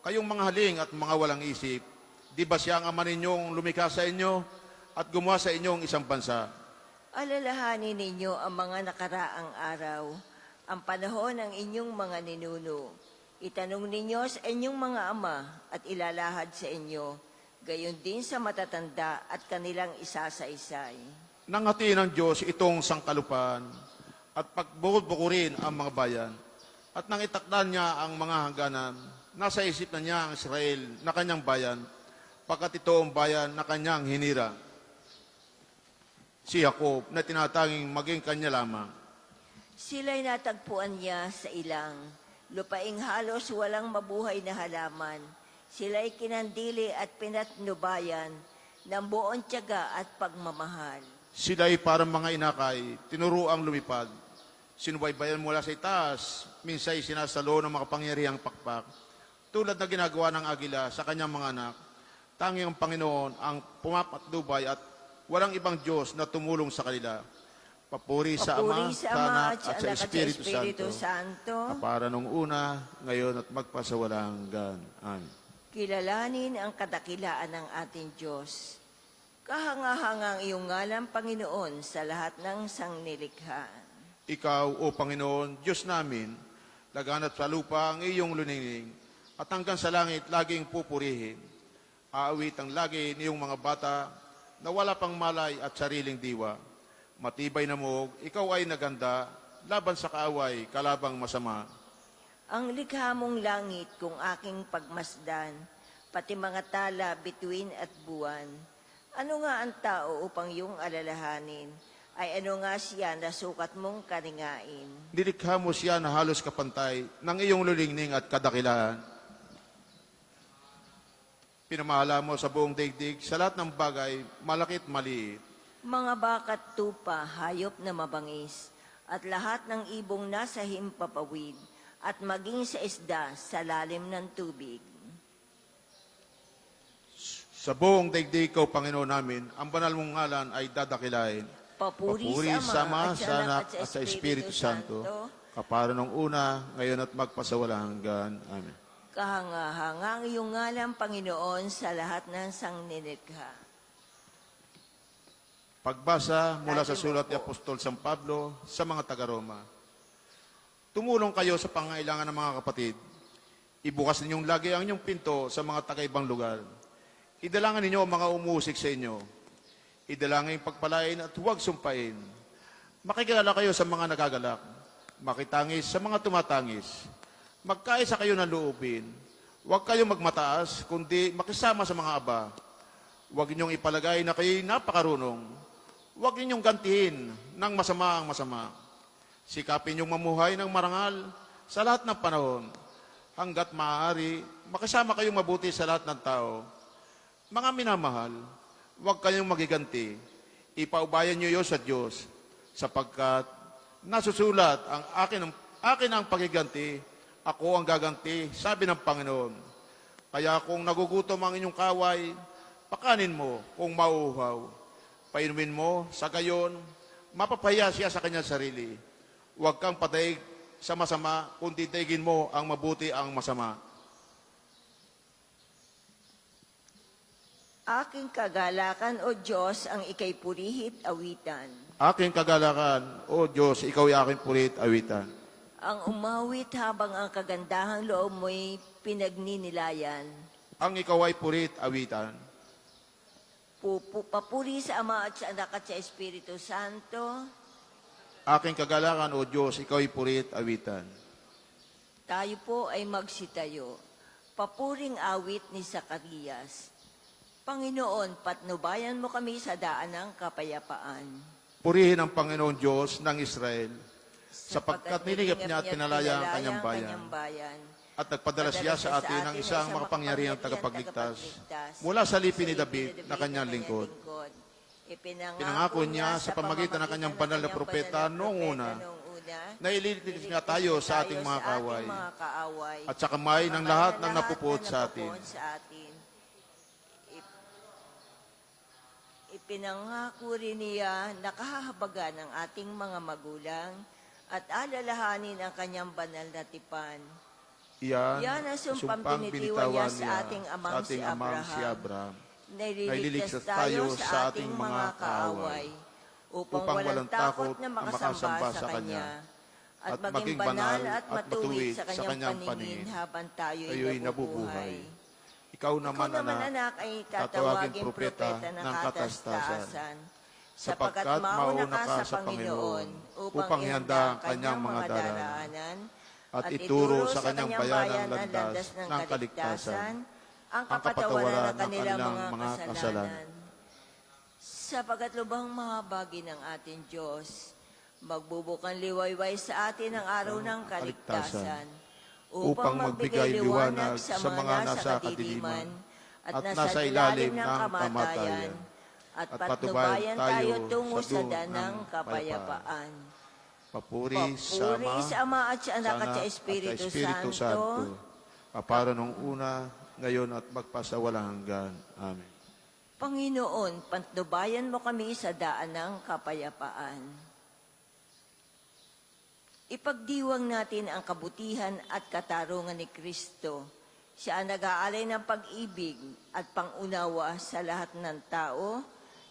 Kayong mga haling at mga walang isip, di ba siya ang ama ninyong lumikha sa inyo at gumawa sa inyong isang bansa? Alalahanin ninyo ang mga nakaraang araw, ang panahon ng inyong mga ninuno. Itanong ninyo sa inyong mga ama at ilalahad sa inyo, gayon din sa matatanda at kanilang isa-sa-isay. Nanghatiin ng Diyos itong sangkalupaan at pagbukod-bukurin ang mga bayan. At nang itakdan niya ang mga hangganan, nasa isip na niya ang Israel na kanyang bayan, pagkat ito ang bayan na kanyang hinira. Si Jacob na tinatanging maging kanya lamang. Sila'y natagpuan niya sa ilang, lupaing halos walang mabuhay na halaman. Sila'y kinandili at pinatnubayan ng buong tiyaga at pagmamahal. Sila'y parang mga inakay, tinuruang lumipad. Sinubaybayan mula sa itaas, minsa'y sinasalo ng makapangyarihang pakpak. Tulad na ginagawa ng agila sa kanyang mga anak, tanging ang Panginoon ang pumapatnubay at walang ibang Diyos na tumulong sa kanila. Papuri sa Ama, sa Anak, at sa Espiritu Santo, kapara nung una, ngayon at magpasawalang hanggan. Amen. Kilalanin ang kadakilaan ng ating Diyos. Kahanga-hangang iyong ngalan, Panginoon, sa lahat ng sangnilikha. Ikaw, O Panginoon, Diyos namin, laganap sa lupa ang iyong luningning, at hanggang sa langit laging pupurihin. Aawit ang lagi niyong mga bata na wala pang malay at sariling diwa. Matibay na mog, ikaw ay naganda, laban sa kaaway, kalabang masama. Ang likha mong langit kung aking pagmasdan, pati mga tala, bituin at buwan. Ano nga ang tao upang iyong alalahanin? Ay ano nga siya na sukat mong karingain? Nilikha mo siya na halos kapantay ng iyong lulingning at kadakilaan. Pinamahala mo sa buong daigdig, sa lahat ng bagay, malakit maliit. Mga bakat tupa, hayop na mabangis, at lahat ng ibong nasa himpapawid, at maging sa isda sa lalim ng tubig. Sa buong daigdig ko, Panginoon namin, ang banal mong ngalan ay dadakilain. Papuri sa Ama, at sa Anak, at sa Espiritu Santo, kapara nung una, ngayon at magpasawalang hanggan. Amen. kahanga-hanga ang iyong ngalan, Panginoon, sa lahat ng sangnilikha. Pagbasa mula sa sulat ni Apostol San Pablo sa mga taga-Roma. Tumulong kayo sa pangailangan ng mga kapatid. Ibukas ninyong lagi ang inyong pinto sa mga taga-ibang lugar. Idalangan ninyo ang mga umuusik sa inyo. Idalangin pagpalain at huwag sumpain. Makikilala kayo sa mga nagagalak. Makitangis sa mga tumatangis. Magkaisa kayo ng loobin. Huwag kayong magmataas, kundi makisama sa mga aba. Huwag ninyong ipalagay na kayo'y napakarunong. Huwag ninyong gantihin ng masama ang masama. Sikapin ninyong mamuhay ng marangal sa lahat ng panahon. Hanggat maaari, makisama kayong mabuti sa lahat ng tao. Mga minamahal, huwag kayong magiganti. Ipaubayan niyo sa Diyos, sapagkat nasusulat, akin ang pagiganti, ako ang gaganti, sabi ng Panginoon. Kaya kung nagugutom ang inyong kaway, pakanin mo kung mauuhaw. Painumin mo, sa gayon, mapapaya siya sa kanyang sarili. Huwag kang padaig sa masama, kundi daigin mo ang mabuti ang masama. Aking kagalakan, O Diyos, ang ikay purihit awitan. Aking kagalakan, O Diyos, ikaw ay aking purit awitan. Ang umawit habang ang kagandahang loob mo'y pinagninilayan. Ang ikaw ay purit awitan. Papuri sa Ama at sa Anak at sa Espiritu Santo. Aking kagalakan, O Diyos, ikaw ay purit awitan. Tayo po ay magsitayo. Papuring awit ni Zacarias. Panginoon, patnubayan mo kami sa daan ng kapayapaan. Purihin ang Panginoon Diyos ng Israel, sapagkat nilingap niya at pinalaya ang kanyang bayan. At nagpadala siya sa atin ng isang makapangyarihang tagapagligtas mula sa lipi ni David na kanyang lingkod. Pinangako niya sa pamagitan ng kanyang banal na propeta noong una na ililigtas niya tayo sa ating mga kaaway at sa kamay ng lahat ng napupot sa atin. Ipinangako rin niya na kahahabagan ng ating mga magulang at alalahanin ang kanyang banal na tipan. Yan ang sumpang binitiwan niya sa ating amang si Abraham. Naililigtas tayo sa ating mga kaaway upang walang takot na makasamba sa Kanya at maging banal at matuwid sa Kanyang paningin habang tayo'y nabubuhay. Ikaw naman, anak, ay tatawagin propeta ng katastasan, sapagkat mauna ka sa Panginoon upang ihanda ang kanyang mga daraanan at ituro sa kanyang bayan ang landas ng kaligtasan, ang kapatawaran ng kanilang mga kasalanan. Sapagkat lubhang mahabagi ng ating Diyos, magbubukang liwayway sa atin ang araw ng kaligtasan, upang magbigay liwanag sa mga nasa kadiliman at nasa ilalim ng kamatayan, at patnubayan tayo tungo sa danang kapayapaan. Papuri sa Ama at sa Anak at sa Espiritu Santo, para nung una, ngayon at magpasawalang hanggan. Amen. Panginoon, patnubayan mo kami sa daan ng kapayapaan. Ipagdiwang natin ang kabutihan at katarungan ni Kristo. Siya ang nag-aalay ng pag-ibig at pangunawa sa lahat ng tao,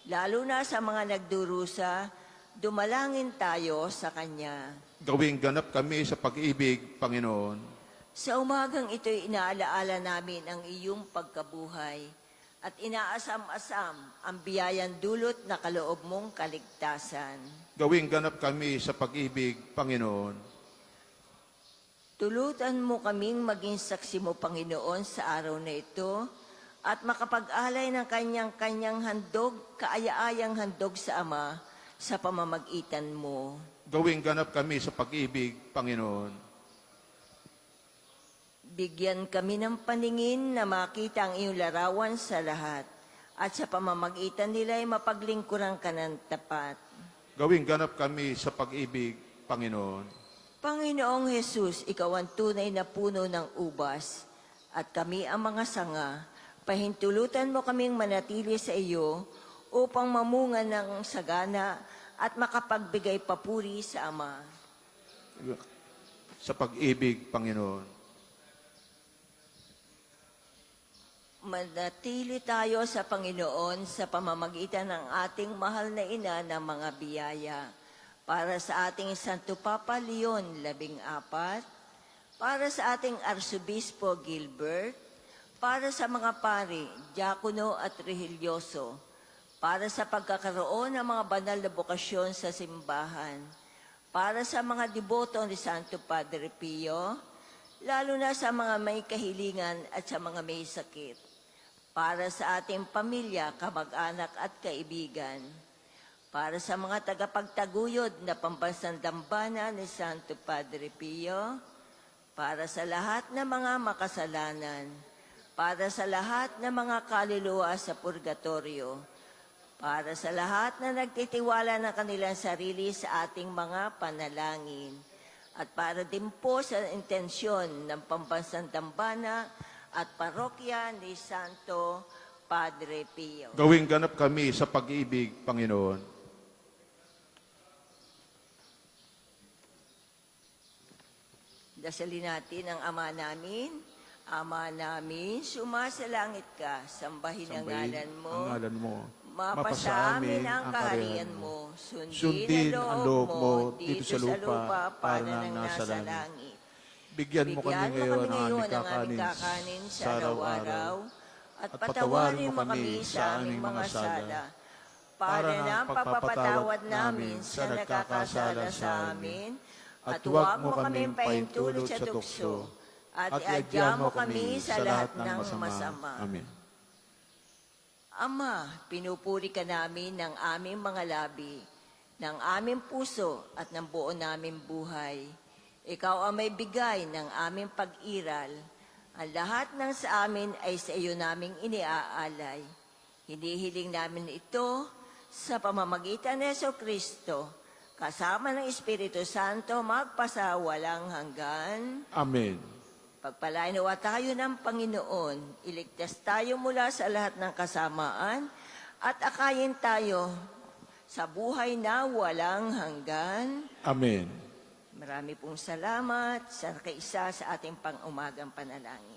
lalo na sa mga nagdurusa. Dumalangin tayo sa Kanya. Gawing ganap kami sa pag-ibig, Panginoon. Sa umagang ito'y inaalaala namin ang iyong pagkabuhay at inaasam-asam ang biyayan dulot na kaloob mong kaligtasan. Gawing ganap kami sa pag-ibig, Panginoon. Tulutan mo kaming maging saksi mo, Panginoon, sa araw na ito at makapag-alay ng kanyang handog, kaaya-ayang handog sa Ama sa pamamagitan mo. Gawing ganap kami sa pag-ibig, Panginoon. Bigyan kami ng paningin na makita ang iyong larawan sa lahat at sa pamamagitan nila ay mapaglingkuran ka ng tapat. Gawing ganap kami sa pag-ibig, Panginoon. Panginoong Jesus, ikaw ang tunay na puno ng ubas at kami ang mga sanga. Pahintulutan mo kaming manatili sa iyo upang mamunga ng sagana at makapagbigay papuri sa Ama. Sa pag-ibig, Panginoon. Manatili tayo sa Panginoon sa pamamagitan ng ating mahal na ina ng mga biyaya. Para sa ating Santo Papa Leon 14, para sa ating Arsobispo Gilbert, para sa mga pari, diakono at religyoso, para sa pagkakaroon ng mga banal na bokasyon sa simbahan, para sa mga deboto ni Santo Padre Pio, lalo na sa mga may kahilingan at sa mga may sakit, para sa ating pamilya, kamag-anak at kaibigan, para sa mga tagapagtaguyod na pambansang dambana ni Santo Padre Pio, para sa lahat ng mga makasalanan, para sa lahat ng mga kaluluwa sa purgatorio, para sa lahat na nagtitiwala ng kanilang sarili sa ating mga panalangin, at para din po sa intensyon ng Pambansang Dambana at Parokya ni Santo Padre Pio. Gawing ganap kami sa pag-ibig, Panginoon. Dasalin natin ang Ama namin. Ama namin, sumasalangit ka, sambahin ang ngalan mo. Ang ngalan mo. Mapasa amin ang kaharian mo. Sundin ang loob mo dito sa lupa para nang nasa langit. Bigyan mo kami ngayon ang aming kakanin sa araw-araw at patawarin mo kami sa aming mga sala para na pagpapatawad namin sa nagkakasala sa amin at huwag mo kami paintulot sa tukso at iadya mo kami sa lahat ng masama. Amen. Ama, pinupuri ka namin ng aming mga labi, ng aming puso at ng buo naming buhay. Ikaw ang may bigay ng aming pag-iral. Ang lahat ng sa amin ay sa iyo naming iniaalay. Hinihiling namin ito sa pamamagitan ni Jesucristo, kasama ng Espiritu Santo, magpasawalang hanggan. Amen. Pagpalain nawa tayo ng Panginoon, iligtas tayo mula sa lahat ng kasamaan at akayin tayo sa buhay na walang hanggan. Amen. Marami pong salamat sa kaisa sa ating pang-umagang panalangin.